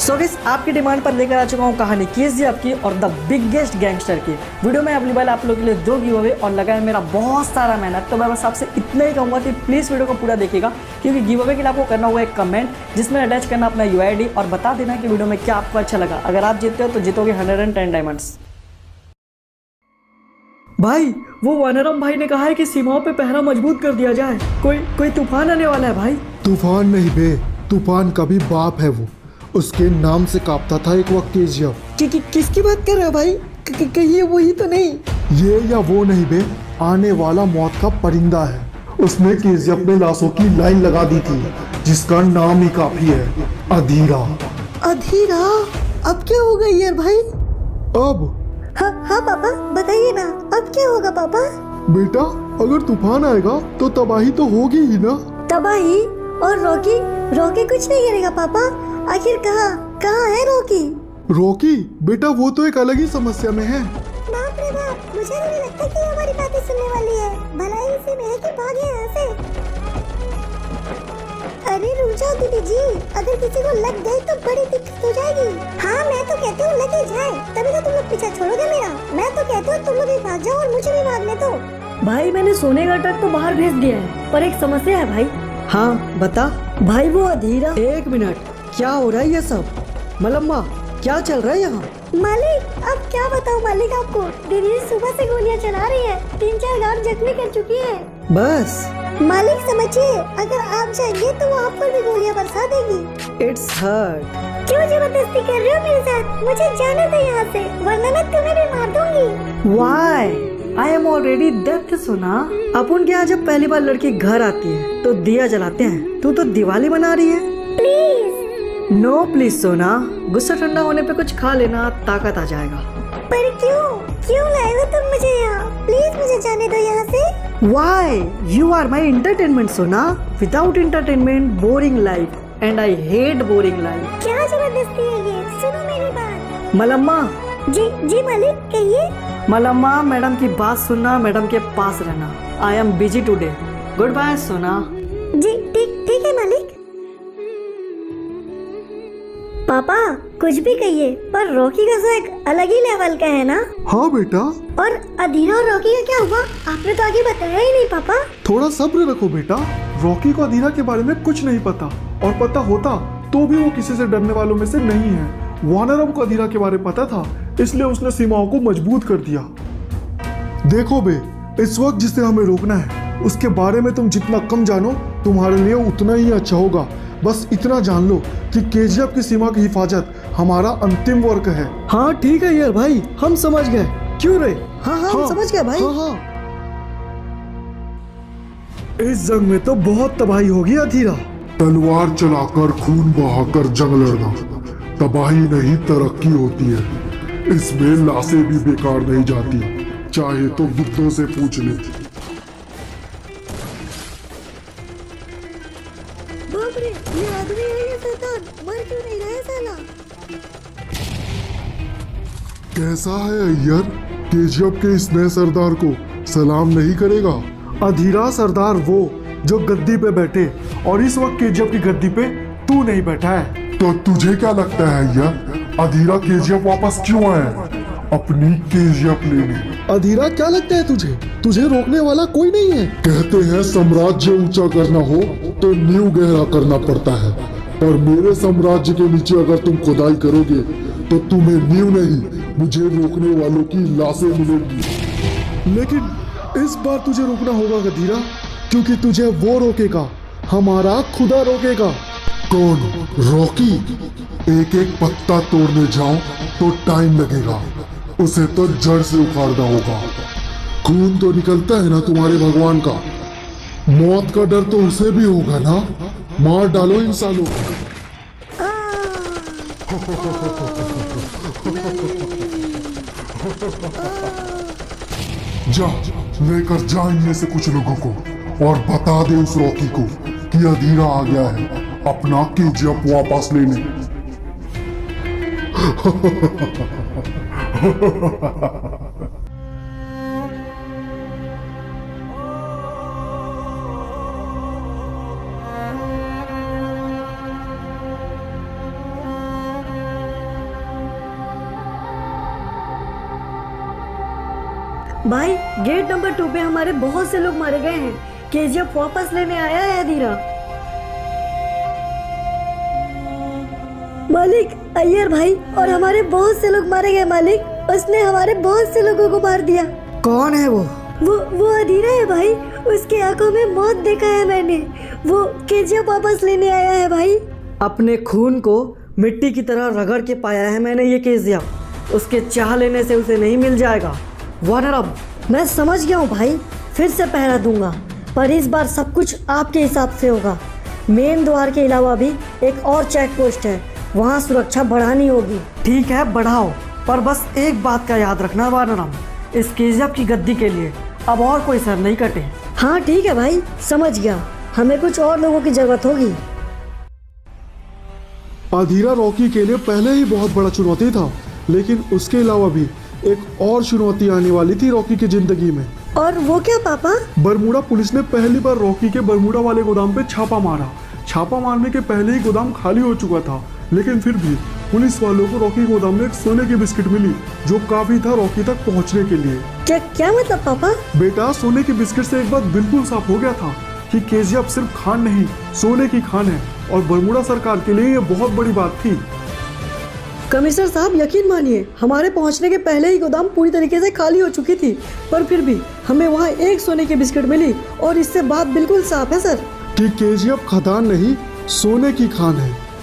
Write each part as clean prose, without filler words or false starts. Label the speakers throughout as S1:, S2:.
S1: So guys आपकी demand पर लेकर आ चुका हूँ कहानी केजीएफ की और द बिगेस्ट गैंगस्टर की। वीडियो में अवेलेबल आप लोगों के लिए 2 गिव अवे और लगा है मेरा बहुत सारा मेहनत। तो मैं बस आपसे इतना ही कहूँगा कि प्लीज़ वीडियो को पूरा देखिएगा, क्योंकि गिव अवे के लिए आपको करना होगा एक कमेंट जिसमें अटैच करना अपना UID और बता देना कि वीडियो में क्या आपको अच्छा लगा। अगर आप जीतते हो तो जीतोगे 110 डायमंड्स। भाई वो वानरम भाई ने कहा है कि सीमाओं पे पहरा मजबूत कर दिया जाए, कोई तूफान आने वाला है भाई।
S2: तूफान नहीं बे, तूफान का भी बाप है वो। उसके नाम से कांपता था एक वक्त केजीएफ।
S1: किसकी बात कर रहा है भाई? कहिए वही तो नहीं।
S2: ये या वो नहीं बे, आने वाला मौत का परिंदा है। उसने केजीएफ में लाशों की लाइन लगा दी थी, जिसका नाम ही काफी है, अधीरा।
S1: अधीरा? अब क्या होगा यार भाई?
S2: अब
S1: हाँ पापा बताइए ना, अब क्या होगा पापा?
S2: बेटा, अगर तूफान आएगा तो तबाही तो होगी ही ना।
S1: तबाही? और रॉकी कुछ नहीं करेगा पापा? आखिर कहाँ है रॉकी?
S2: रॉकी बेटा वो तो एक अलग ही समस्या में है।
S1: बाप रे बाप, मुझे नहीं लगता कि हमारी बातें सुनने वाली है। भला इसी में है कि भागे यहाँ से। अरे रुक जाओ दीदी जी, अगर किसी को लग गई तो बड़ी दिक्कत हो जाएगी। हाँ मैं तो कहती हूँ लगे जाए, तभी तो तुम लोग पीछा छोड़ोगे मेरा। मैं तो कहती हूँ तुम लोग भी भाग जाओ और मुझे भी भागने दो। भाई मैंने सोने का ट्रक तो बाहर भेज दिया है, पर एक समस्या है भाई। हाँ बता भाई। वो अधीरा। एक मिनट, क्या हो रहा है ये सब? मलम्मा क्या चल रहा है यहाँ? मालिक अब क्या बताऊँ मालिक आपको, दीदी सुबह से गोलियाँ चला रही है, 3-4 गार्ड जख्मी कर चुकी है। बस मालिक समझिए, अगर आप जाएंगे तो वो आप पर भी गोलियाँ बरसा देगी। It's hurt. क्यों जबरदस्ती कर रहे हो मेरे साथ? मुझे जाने दो यहाँ से, वरना मैं तुम्हें भी मार दूंगी। Why? I am already dead सोना। अपन के यहाँ जब पहली बार लड़की घर आती है तो दिया जलाते हैं, तू तो दिवाली मना रही है। प्लीज। नो प्लीज सोना, गुस्सा ठंडा होने पे कुछ खा लेना, ताकत आ जाएगा। पर क्यों लाए हो तुम मुझे यहाँ? प्लीज मुझे जाने दो यहाँ से। Why? You are my entertainment सोना। Without entertainment, boring life, and I hate boring life। क्या जबरदस्ती है ये? सुनो मेरी बात। मलम्मा। जी मालिक कहिए। मलम्मा मैडम की बात सुनना, मैडम के पास रहना। I am busy today, good bye सोना। जी ठीक है मालिक। पापा कुछ भी कहिए, पर रॉकी का तो एक अलग ही लेवल का है ना?
S2: हाँ बेटा।
S1: और अधीरा और रॉकी का क्या हुआ? आपने तो आगे बताया ही नहीं पापा।
S2: थोड़ा सब्र रखो बेटा, रॉकी को अधीरा के बारे में कुछ नहीं पता, और पता होता तो भी वो किसी से डरने वालों में से नहीं है। वानरम को अधीरा के बारे में पता था, इसलिए उसने सीमाओं को मजबूत कर दिया। देखो बे, इस वक्त जिसे हमें रोकना है उसके बारे में तुम जितना कम जानो तुम्हारे लिए उतना ही अच्छा होगा। बस इतना जान लो कि केजीएफ की सीमा की हिफाजत हमारा अंतिम वर्क है। हाँ ठीक है यार भाई, हम समझ गए। क्यों रे?
S1: हाँ हम समझ गए भाई।
S2: हाँ। इस जंग में तो बहुत तबाही होगी अधीरा। तलवार चलाकर खून बहाकर जंग लड़ना तबाही नहीं तरक्की होती है। इसमें लाशें भी बेकार नहीं जाती, चाहे तो बुद्धों से पूछ ले।
S1: बाप रे, ये आदमी है ये शैतान, मर क्यों नहीं रहा है साला?
S2: कैसा है अय्यर, केजीएफ के इस नए सरदार को सलाम नहीं करेगा? अधीरा सरदार वो जो गद्दी पे बैठे, और इस वक्त केजीएफ की गद्दी पे तू नहीं बैठा है। तो तुझे क्या लगता है अय्यर, अधीरा केजीएफ वापस क्यों आया? अपनी केजीएफ लेने। अधीरा क्या लगता है तुझे रोकने वाला कोई नहीं है। कहते हैं साम्राज्य ऊंचा करना हो तो नींव गहरा करना पड़ता है, और मेरे साम्राज्य के नीचे अगर तुम खुदाई करोगे तो तुम्हें नींव नहीं, मुझे रोकने वालों की लाशें मिलेंगी। लेकिन इस बार तुझे रोकना होगा अधीरा, क्योंकि तुझे वो रोकेगा, हमारा खुदा रोकेगा। कौन? रॉकी? एक एक पत्ता तोड़ने जाओ तो टाइम लगेगा, उसे तो जड़ से उखाड़ना होगा। खून तो निकलता है ना तुम्हारे भगवान का, मौत का डर तो उसे भी होगा ना। मार डालो इन सालों को। जा लेकर जा इनमें से कुछ लोगों को, और बता दे उस रॉकी को कि अधीरा आ गया है अपना केजीएफ वापस लेने।
S1: भाई गेट नंबर 2 पे हमारे बहुत से लोग मारे गए हैं। केजीएफ वापस लेने आया है अधीरा। मालिक, अय्यर भाई और हमारे बहुत से लोग मारे गए मालिक। उसने हमारे बहुत से लोगों को मार दिया।
S3: कौन है वो?
S1: वो अधीरा है भाई। उसके आंखों में मौत देखा है मैंने। वो केजीएफ वापस लेने आया है भाई।
S3: अपने खून को मिट्टी की तरह रगड़ के पाया है मैंने ये केजीएफ। उसके चाह लेने से उसे नहीं मिल जाएगा। वानरम,
S1: मैं समझ गया हूँ भाई, फिर से पहरा दूंगा, पर इस बार सब कुछ आपके हिसाब से होगा। मेन द्वार के अलावा भी एक और चेक पोस्ट है, वहाँ सुरक्षा बढ़ानी होगी।
S3: ठीक है बढ़ाओ, पर बस एक बात का याद रखना वानरम, इस केजीएफ की गद्दी के लिए अब और कोई सर नहीं कटे।
S1: हाँ ठीक है भाई, समझ गया। हमें कुछ और लोगों की जरूरत होगी।
S2: अधीरा रॉकी के लिए पहले ही बहुत बड़ा चुनौती था, लेकिन उसके अलावा भी एक और चुनौती आने वाली थी रॉकी की जिंदगी में।
S1: और वो क्या पापा?
S2: बरमूडा पुलिस ने पहली बार रॉकी के बरमूडा वाले गोदाम पे छापा मारा। छापा मारने के पहले ही गोदाम खाली हो चुका था, लेकिन फिर भी पुलिस वालों को रॉकी गोदाम में एक सोने की बिस्किट मिली, जो काफी था रॉकी तक पहुंचने के लिए।
S1: क्या मतलब पापा?
S2: बेटा, सोने की बिस्किट से एक बात बिल्कुल साफ हो गया था कि केजीएफ सिर्फ खान नहीं, सोने की खान है, और बरमूडा सरकार के लिए ये बहुत बड़ी बात थी।
S3: कमिश्नर साहब यकीन मानिए, हमारे पहुंचने के पहले ही गोदाम पूरी तरीके से खाली हो चुकी थी, पर फिर भी हमें वहां एक सोने की बिस्किट मिली, और इससे बात बिल्कुल साफ है सर
S2: कि केजीएफ खदान नहीं, सोने की खान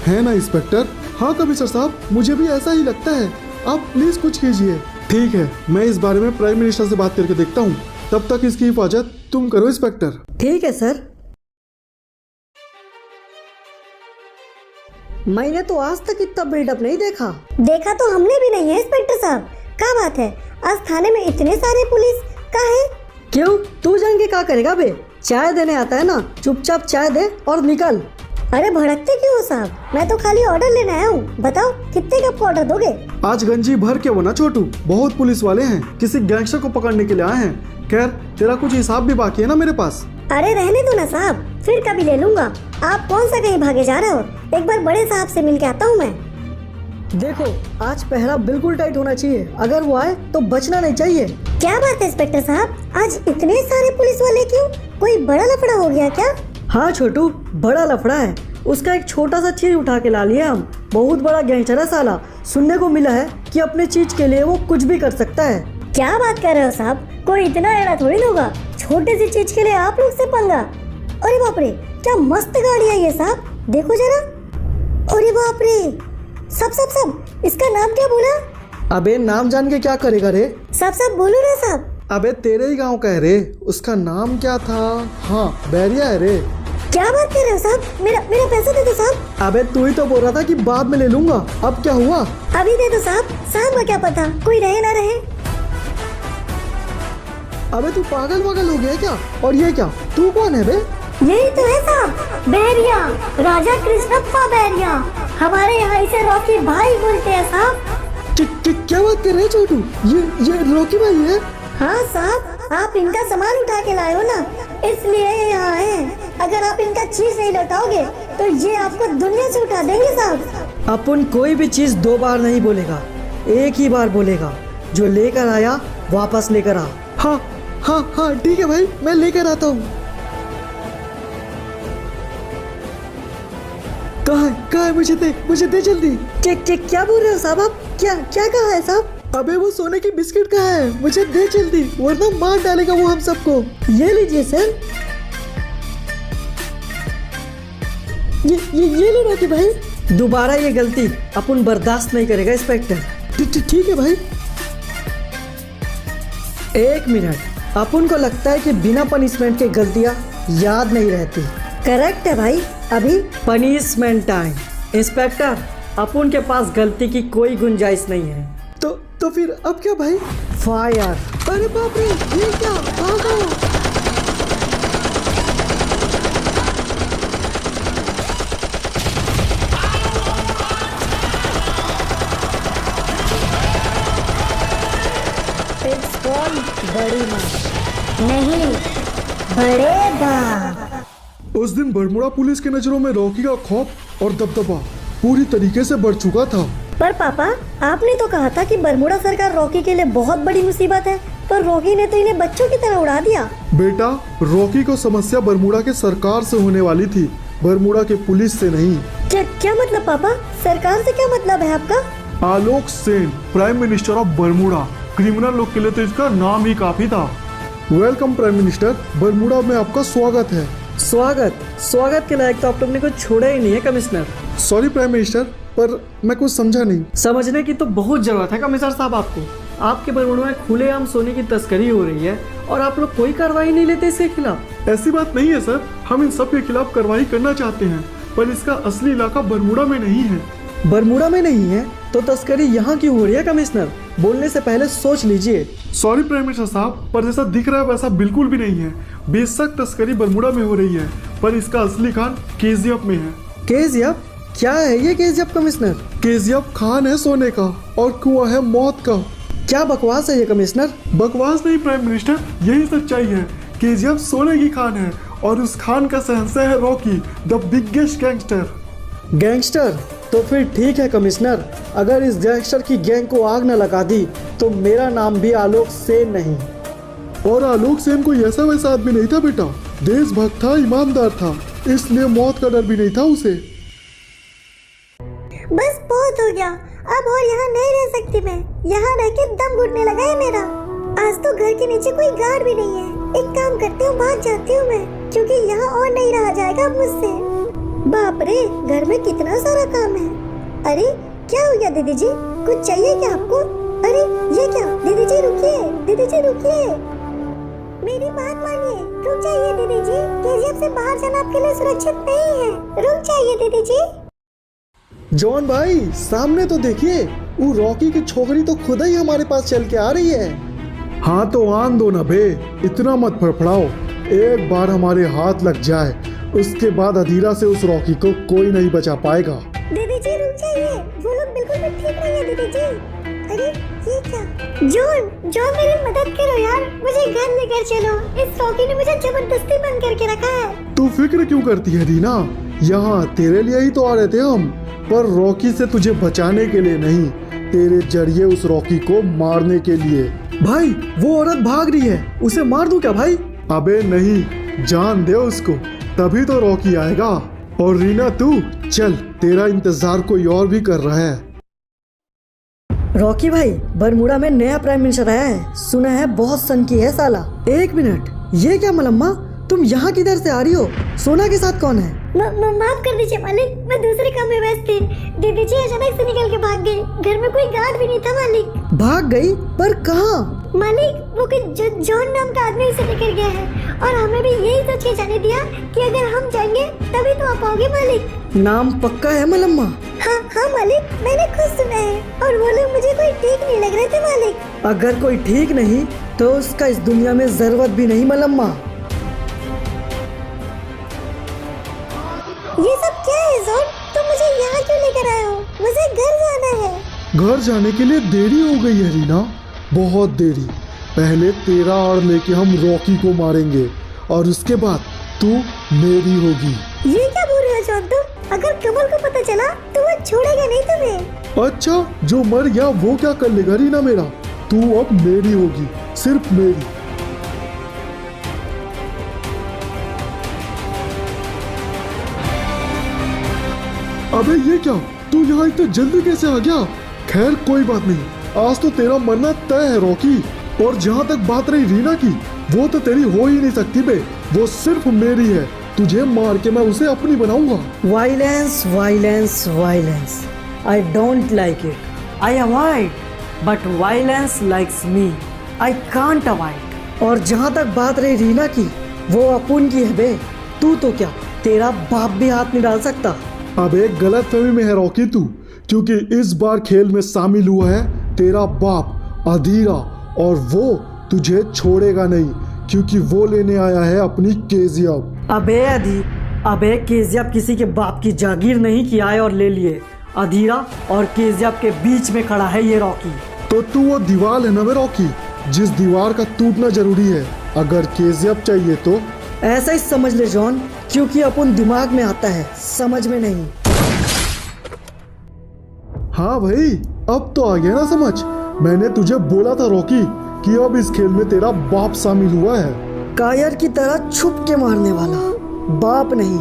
S2: है ना इंस्पेक्टर? हाँ कमिश्नर साहब, मुझे भी ऐसा ही लगता है। आप प्लीज कुछ कीजिए। ठीक है, मैं इस बारे में प्राइम मिनिस्टर से बात करके देखता हूँ। तब तक इसकी हिफाजत तुम करो इंस्पेक्टर।
S3: ठीक है सर। मैंने तो आज तक इतना बिल्डअप नहीं देखा।
S1: देखा तो हमने भी नहीं है इंस्पेक्टर साहब। क्या बात है, आज थाने में इतने सारे पुलिस का है?
S3: क्यों, तू जान के क्या करेगा बे? चाय देने आता है ना, चुपचाप चाय दे और निकल।
S1: अरे भड़कते क्यों हो साहब? मैं तो खाली ऑर्डर लेने आया हूँ। बताओ कितने कप का ऑर्डर दोगे?
S2: आज गंजी भर के वो ना छोटू, बहुत पुलिस वाले हैं, किसी गैंगस्टर को पकड़ने के लिए आए हैं। खैर, तेरा कुछ हिसाब भी बाकी है ना मेरे पास।
S1: अरे रहने दो ना साहब, फिर कभी ले लूंगा। आप कौन सा कहीं भागे जा रहे हो? एक बार बड़े साहब से मिल के आता हूँ मैं।
S3: देखो, आज पहरा बिल्कुल टाइट होना चाहिए। अगर वो आए तो बचना नहीं चाहिए।
S1: क्या बात है इंस्पेक्टर साहब, आज इतने सारे पुलिस वाले क्यों? कोई बड़ा लफड़ा हो गया क्या?
S3: हाँ छोटू, बड़ा लफड़ा है। उसका एक छोटा सा चीज उठा के ला लिया हम। बहुत बड़ा गैंगस्टर है साला। सुनने को मिला है कि अपने चीज के लिए वो कुछ भी कर सकता है।
S1: क्या बात कर रहे हो साहब? कोई इतना एड़ा थोड़ी ना होगा, छोटे सी चीज के लिए आप लोग से पंगा। अरे बाप रे, क्या मस्त गाड़ी है ये साहब, देखो जरा। अरे बाप रे, सब इसका नाम क्या बोला?
S3: अबे नाम जान के क्या करेगा रे?
S1: सब बोलो ना साहब।
S2: अबे तेरे ही गांव का है रे, उसका नाम क्या था? हाँ, बैरिया है रे।
S1: क्या बात कर रहे हो साहब? मेरा पैसा दे दो साहब।
S3: अबे तू ही तो बोल रहा था कि बाद में ले लूंगा, अब क्या हुआ?
S1: अभी दे दो साहब। साहब का क्या पता, कोई रहे ना रहे।
S3: अबे तू पागल वागल हो गया क्या? और ये क्या, तू कौन है बे?
S1: यही तो है साहब, बैरिया, राजा कृष्णप्पा बैरिया। हमारे यहाँ इसे रॉकी भाई बोलते हैं साहब।
S3: क्या बात कर रहे हैं छोटू? ये रॉकी भाई है?
S1: हाँ साहब, आप इनका सामान उठा के लाए हो ना, इसलिए ये यहाँ है। अगर आप इनका चीज नहीं लौटाओगे तो ये आपको दुनिया से उठा देंगे साहब।
S3: अपन कोई भी चीज दो बार नहीं बोलेगा, एक ही बार बोलेगा। जो लेकर आया वापस लेकर आ। हाँ ठीक है भाई, मैं लेकर आता हूँ। कहाँ है? मुझे दे जल्दी। क्या बोल रहे हो साहब आप? क्या कहा है साहब? अबे वो सोने की बिस्किट कहाँ है? मुझे दे जल्दी, वरना मार डालेगा वो हम सबको। ये लीजिए सर। ये लो रॉकी भाई। दोबारा ये गलती अपन बर्दाश्त नहीं करेगा इंस्पेक्टर। ठीक है भाई। एक मिनट, अपन को लगता है कि बिना पनिशमेंट के गलतियाँ याद नहीं रहती। करेक्ट है भाई, अभी पनिशमेंट टाइम। इंस्पेक्टर, अपन के पास गलती की कोई गुंजाइश नहीं है। तो फिर अब क्या भाई? फायर। अरे बाप रे, ये क्या? भागो।
S1: बड़ी माँ नहीं, बड़े बाप।
S2: उस दिन बरमूडा पुलिस के नजरों में रॉकी का खौफ और दबदबा पूरी तरीके से बढ़ चुका था।
S1: पर पापा, आपने तो कहा था कि बरमूडा सरकार रॉकी के लिए बहुत बड़ी मुसीबत है, पर रॉकी ने तो इन्हें बच्चों की तरह उड़ा दिया।
S2: बेटा, रॉकी को समस्या बरमूडा के सरकार से होने वाली थी, बरमूडा के पुलिस से नहीं।
S1: क्या मतलब पापा? सरकार से क्या मतलब है आपका?
S2: Alok Sen, prime minister of Bermuda. Criminal लोग के लिए तो इसका नाम ही काफी था। वेलकम प्राइम मिनिस्टर, बरमूडा में आपका स्वागत है।
S3: स्वागत के लायक तो आप लोग ने कुछ छोड़ा ही नहीं है कमिश्नर।
S2: सॉरी प्राइम मिनिस्टर, पर मैं कुछ समझा नहीं।
S3: समझने की तो बहुत जरूरत है कमिश्नर साहब आपको। आपके बरमूडा में खुलेआम सोने की तस्करी हो रही है और आप लोग कोई कार्रवाई नहीं लेते इसके खिलाफ।
S2: ऐसी बात नहीं है सर, हम इन सब के खिलाफ कार्रवाई करना चाहते हैं, पर इसका असली इलाका बरमूडा में नहीं है।
S3: बरमूडा में नहीं है तो तस्करी यहाँ क्यों हो रही है कमिश्नर? बोलने से पहले सोच लीजिए।
S2: सॉरी प्राइम मिनिस्टर साहब, पर जैसा दिख रहा है वैसा बिल्कुल भी नहीं है। बेशक तस्करी बरमूडा में हो रही है, पर इसका असली खान केजीएफ में है।
S3: केजीएफ? क्या है ये केजीएफ कमिश्नर?
S2: केजीएफ खान है सोने का और कुआं है मौत का।
S3: क्या बकवास है ये कमिश्नर?
S2: बकवास नहीं प्राइम मिनिस्टर, यही सच्चाई है। केजीएफ सोने की खान है और उस खान का शहंशाह है Rocky, the biggest gangster.
S3: Gangster? तो फिर ठीक है कमिश्नर, अगर इस गैंगस्टर की गैंग को आग न लगा दी तो मेरा नाम भी आलोक सेन नहीं।
S2: और आलोक सेन कोई ऐसा वैसा आदमी नहीं था बेटा, देशभक्त था, ईमानदार था, इसलिए मौत का डर भी नहीं था उसे।
S1: बस बहुत हो गया, अब और यहाँ नहीं रह सकती मैं। यहाँ रह के दम घुटने लगा है मेरा। आज तो घर के नीचे कोई गार्ड भी नहीं है। एक काम करती हूँ, भाग जाती हूँ मैं, क्योंकि यहाँ और नहीं रहा जाएगा मुझसे। बाप रे, घर में कितना सारा काम है। अरे क्या हो गया दीदी जी, कुछ चाहिए क्या आपको? अरे ये क्या? दीदी जी रुकिए, दीदी जी रुकिए, मेरी बात मानिए, रुक जाइए दीदी जी। केजीएफ से बाहर जाना आपके लिए सुरक्षित नहीं है, रुक जाइए दीदी जी।
S3: जॉन भाई, सामने तो देखिए, वो रॉकी की छोकरी तो खुद ही हमारे पास चल के आ रही है।
S2: हाँ तो आन दो ना बे, इतना मत फड़फड़ाओ। एक बार हमारे हाथ लग जाए, उसके बाद अधीरा से उस रॉकी को कोई नहीं बचा पाएगा।
S1: दीदी जी रुक जाइए, वो लोग बिल्कुल भी ठीक नहीं है दीदी जी। अरे ये क्या? जॉन मेरी मदद करो यार, मुझे घर लेकर चलो। इस रॉकी ने मुझे जबरदस्ती बंद करके रखा है।
S2: तू फिक्र क्यों करती है रीना, यहाँ तेरे लिए ही तो आ रहे थे हम, पर रॉकी से तुझे बचाने के लिए नहीं, तेरे जरिए उस रॉकी को मारने के लिए।
S3: भाई वो औरत भाग रही है, उसे मार दूं क्या भाई?
S2: अबे नहीं, जान दे उसको, तभी तो रॉकी आएगा। और रीना तू चल, तेरा इंतजार कोई और भी कर रहा है।
S3: रॉकी भाई, बरमूडा में नया प्राइम मिनिस्टर आया है, सुना है बहुत सन की है साला। एक मिनट, ये क्या मलम्मा, तुम यहाँ किधर से आ रही हो? सोना के साथ कौन है?
S1: माफ कर दीजिए मालिक, मैं दूसरे काम में व्यस्त थी। दीदी जी अचानक से निकल के भाग गई, घर में कोई गार्ड भी नहीं था मालिक।
S3: भाग गई? पर कहाँ?
S1: मालिक वो कोई जॉन नाम का आदमी उसे लेकर गया है, और हमें भी यही सोच के जाने दिया कि अगर हम जाएंगे तभी तो आप आओगे मालिक।
S3: नाम पक्का है मलम्मा?
S1: हाँ मालिक, मैंने खुद सुना है, और वो लोग मुझे कोई ठीक नहीं लग रहे थे मालिक।
S3: अगर कोई ठीक नहीं तो उसका इस दुनिया में जरूरत भी नहीं मलम्मा।
S1: ये सब क्या है जॉन? तुम मुझे यहाँ क्यों लेकर आए हो? मुझे घर जाना है।
S2: घर जाने के लिए देरी हो गई है रीना, बहुत देरी। पहले तेरा आड़ लेके हम रॉकी को मारेंगे और उसके बाद तू मेरी होगी।
S1: ये क्या बोल रहे हो जॉन तुम? अगर कमल को पता चला तो वो छोड़ेगा नहीं तुम्हें।
S2: अच्छा, जो मर गया वो क्या कर लेगा रीना मेरा? तू अब मेरी होगी, सिर्फ मेरी। अबे ये क्या, तू यहाँ इतने जल्दी कैसे आ गया? खैर कोई बात नहीं, आज तो तेरा मरना तय है रॉकी। और जहाँ तक बात रही रीना की, वो तो तेरी हो ही नहीं सकती बे, वो सिर्फ मेरी है। तुझे मार के मैं उसे अपनी बनाऊंगा।
S3: Violence violence violence, I don't like it, I avoid, but violence likes me, I can't avoid. और जहाँ तक बात रही रीना की, वो अपुन की है बे, तू तो क्या, तेरा बाप भी हाथ नहीं डाल सकता।
S2: अब एक गलत फहमी में है रॉकी तू, क्योंकि इस बार खेल में शामिल हुआ है तेरा बाप अधीरा, और वो तुझे छोड़ेगा नहीं, क्योंकि वो लेने आया है अपनी केजीएफ।
S3: अबे केजीएफ किसी के बाप की जागीर नहीं किया है और ले लिए। अधीरा और केजीएफ के बीच में खड़ा है ये रॉकी।
S2: तो तू वो दीवार है ना वे रॉकी, जिस दीवार का टूटना जरूरी है अगर केजीएफ चाहिए तो।
S3: ऐसा ही समझ ले जॉन, क्योंकि अपन दिमाग में आता है, समझ में नहीं।
S2: हाँ भाई, अब तो आ गया ना समझ। मैंने तुझे बोला था रॉकी, कि अब इस खेल में तेरा बाप शामिल हुआ है।
S3: कायर की तरह छुप के मारने वाला बाप नहीं,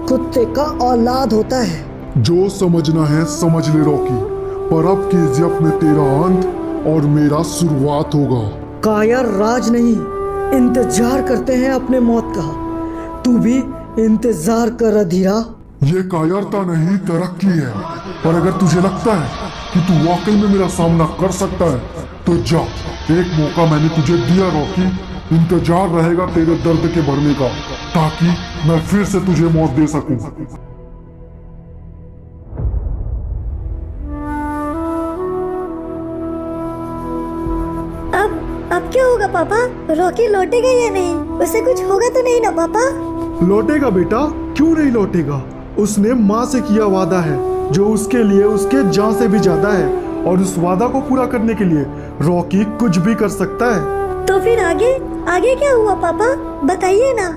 S3: कुत्ते का औलाद होता है।
S2: जो समझना है समझ ले रॉकी, पर अब केजीएफ में तेरा अंत और मेरा शुरुआत होगा।
S3: कायर राज नहीं, इंतजार करते हैं अपने मौत का। तू भी इंतजार कर अधीरा।
S2: ये कायरता नहीं तरक्की है। पर अगर तुझे लगता है कि तू वाकई में मेरा सामना कर सकता है तो जा, एक मौका मैंने तुझे दिया रॉकी। इंतजार रहेगा तेरे दर्द के भरने का, ताकि मैं फिर से तुझे मौत दे सकूं।
S1: अब क्या होगा पापा? रॉकी लौटेगा या नहीं? उसे कुछ होगा तो नहीं ना पापा?
S2: लौटेगा बेटा, क्यों नहीं लौटेगा। उसने माँ से किया वादा है जो उसके लिए उसके जान से भी ज्यादा है, और उस वादा को पूरा करने के लिए रॉकी कुछ भी कर सकता है।
S1: तो फिर आगे क्या हुआ पापा? बताइए ना।